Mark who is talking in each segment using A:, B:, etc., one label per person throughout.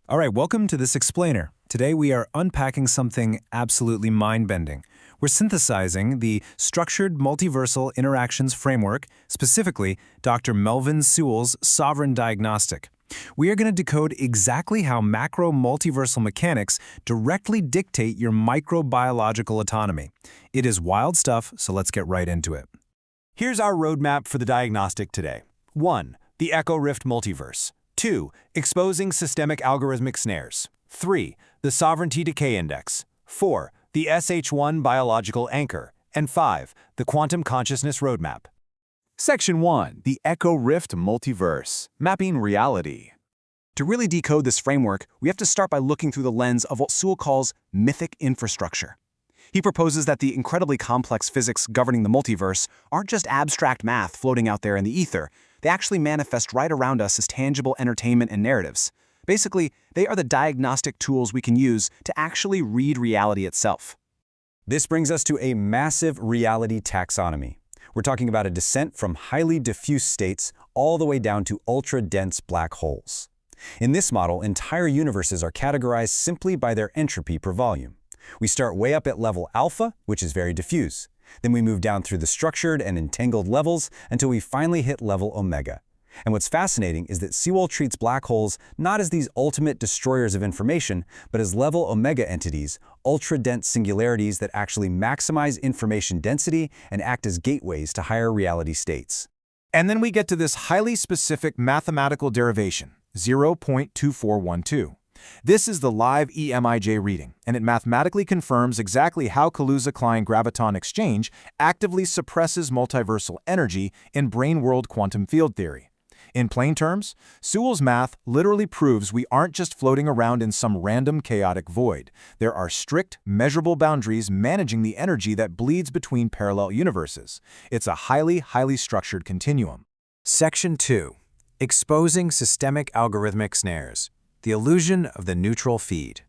A: All right, welcome to this explainer. Today we are unpacking something absolutely mind-bending. We're synthesizing the Structured Multiversal Interactions Framework, specifically Dr. Melvin Sewell's Sovereign Diagnostic. We are going to decode exactly how macro-multiversal mechanics directly dictate your microbiological autonomy. It is wild stuff, so let's get right into it.
B: Here's our roadmap for the diagnostic today. 1. The Echo Rift Multiverse. 2. Exposing systemic algorithmic snares. 3. The Sovereignty Decay Index. 4. The SH1 Biological Anchor. And 5. The Quantum Consciousness Roadmap. Section 1. The Echo Rift Multiverse. Mapping Reality.
C: To really decode this framework, we have to start by looking through the lens of what Sewell calls mythic infrastructure. He proposes that the incredibly complex physics governing the multiverse aren't just abstract math floating out there in the ether. They actually manifest right around us as tangible entertainment and narratives. Basically, they are the diagnostic tools we can use to actually read reality itself.
A: This brings us to a massive reality taxonomy. We're talking about a descent from highly diffuse states all the way down to ultra-dense black holes. In this model, entire universes are categorized simply by their entropy per volume. We start way up at level alpha, which is very diffuse. Then we move down through the structured and entangled levels until we finally hit level omega. And what's fascinating is that Sewell treats black holes not as these ultimate destroyers of information, but as level omega entities, ultra-dense singularities that actually maximize information density and act as gateways to higher reality states.
B: And then we get to this highly specific mathematical derivation, 0.2412. This is the live EMIJ reading, and it mathematically confirms exactly how Kaluza-Klein graviton exchange actively suppresses multiversal energy in brain-world quantum field theory. In plain terms, Sewell's math literally proves we aren't just floating around in some random chaotic void. There are strict, measurable boundaries managing the energy that bleeds between parallel universes. It's a highly structured continuum.
D: Section 2. Exposing Systemic Algorithmic Snares. The illusion of the neutral feed.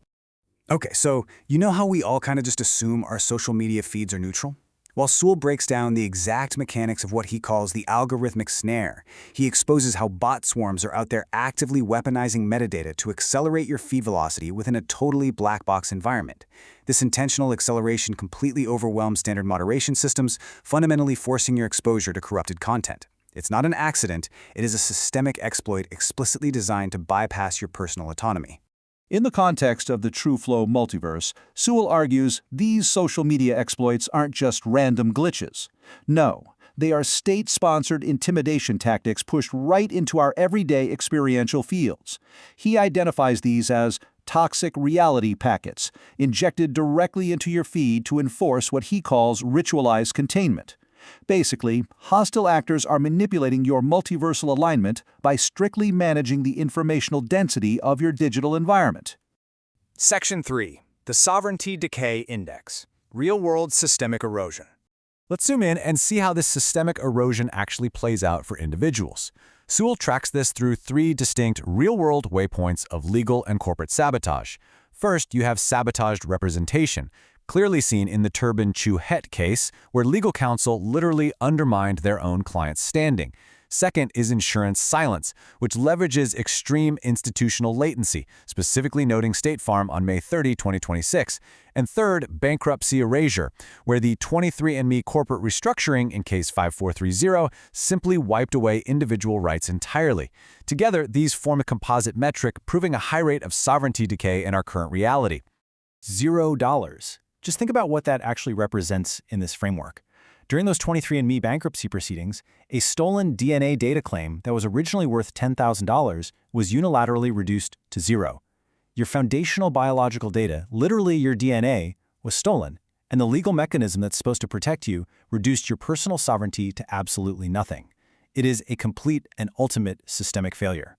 C: Okay, so you know how we all kind of just assume our social media feeds are neutral? While Sewell breaks down the exact mechanics of what he calls the algorithmic snare, he exposes how bot swarms are out there actively weaponizing metadata to accelerate your feed velocity within a totally black box environment. This intentional acceleration completely overwhelms standard moderation systems, fundamentally forcing your exposure to corrupted content. It's not an accident, it is a systemic exploit explicitly designed to bypass your personal autonomy.
E: In the context of the true flow multiverse, Sewell argues these social media exploits aren't just random glitches. No, they are state-sponsored intimidation tactics pushed right into our everyday experiential fields. He identifies these as toxic reality packets, injected directly into your feed to enforce what he calls ritualized containment. Basically, hostile actors are manipulating your multiversal alignment by strictly managing the informational density of your digital environment.
D: Section 3. The Sovereignty Decay Index. Real-world systemic erosion.
A: Let's zoom in and see how this systemic erosion actually plays out for individuals. Sewell tracks this through 3 distinct real-world waypoints of legal and corporate sabotage. First, you have sabotaged representation, clearly seen in the Turbin Chu Het case, where legal counsel literally undermined their own client's standing. Second is insurance silence, which leverages extreme institutional latency, specifically noting State Farm on May 30, 2026. And third, bankruptcy erasure, where the 23andMe corporate restructuring in case 5430 simply wiped away individual rights entirely. Together, these form a composite metric proving a high rate of sovereignty decay in our current reality.
F: $0. Just think about what that actually represents in this framework. During those 23andMe bankruptcy proceedings, a stolen DNA data claim that was originally worth $10,000 was unilaterally reduced to 0. Your foundational biological data, literally your DNA, was stolen, and the legal mechanism that's supposed to protect you reduced your personal sovereignty to absolutely nothing. It is a complete and ultimate systemic failure.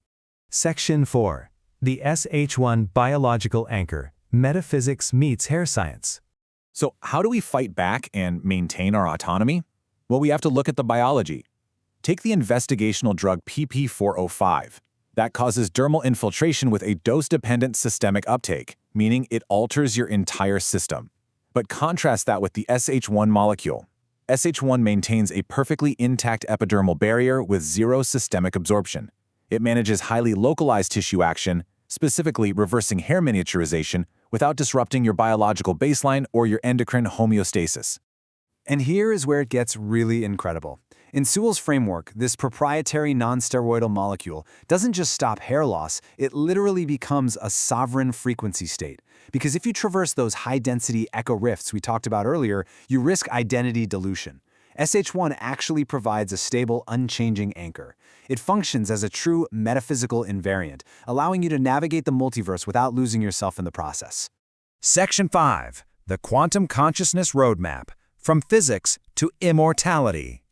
G: Section 4. The SH1 Biological Anchor. Metaphysics meets hair science.
B: So how do we fight back and maintain our autonomy? Well, we have to look at the biology. Take the investigational drug PP405. That causes dermal infiltration with a dose-dependent systemic uptake, meaning it alters your entire system. But contrast that with the SH1 molecule. SH1 maintains a perfectly intact epidermal barrier with 0 systemic absorption. It manages highly localized tissue action, specifically reversing hair miniaturization without disrupting your biological baseline or your endocrine homeostasis.
C: And here is where it gets really incredible. In Sewell's framework, this proprietary non-steroidal molecule doesn't just stop hair loss, it literally becomes a sovereign frequency state. Because if you traverse those high-density echo rifts we talked about earlier, you risk identity dilution. SH1 actually provides a stable, unchanging anchor. It functions as a true metaphysical invariant, allowing you to navigate the multiverse without losing yourself in the process.
A: Section 5. The Quantum Consciousness Roadmap. From Physics to Immortality.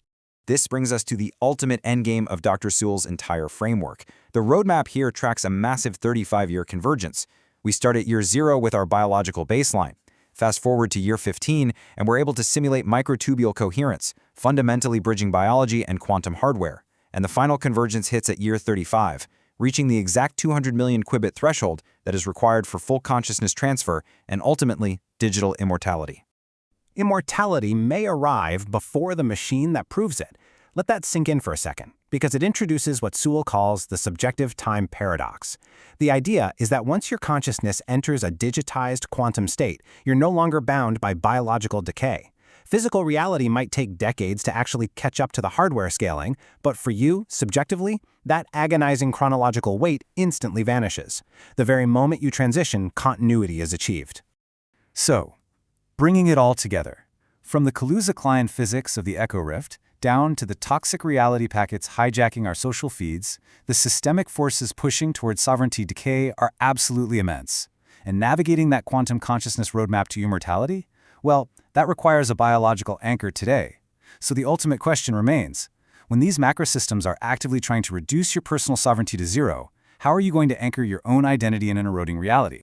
D: This brings us to the ultimate endgame of Dr. Sewell's entire framework. The roadmap here tracks a massive 35-year convergence. We start at year 0 with our biological baseline. Fast forward to year 15, and we're able to simulate microtubule coherence, fundamentally bridging biology and quantum hardware. And the final convergence hits at year 35, reaching the exact 200 million qubit threshold that is required for full consciousness transfer and ultimately digital immortality.
F: Immortality may arrive before the machine that proves it. Let that sink in for a second, because it introduces what Sewell calls the subjective time paradox. The idea is that once your consciousness enters a digitized quantum state, you're no longer bound by biological decay. Physical reality might take decades to actually catch up to the hardware scaling, but for you, subjectively, that agonizing chronological wait instantly vanishes. The very moment you transition, continuity is achieved.
C: So, bringing it all together, from the Kaluza-Klein physics of the echo rift down to the toxic reality packets hijacking our social feeds, the systemic forces pushing towards sovereignty decay are absolutely immense. And navigating that quantum consciousness roadmap to immortality? Well, that requires a biological anchor today. So the ultimate question remains, when these macrosystems are actively trying to reduce your personal sovereignty to zero, how are you going to anchor your own identity in an eroding reality?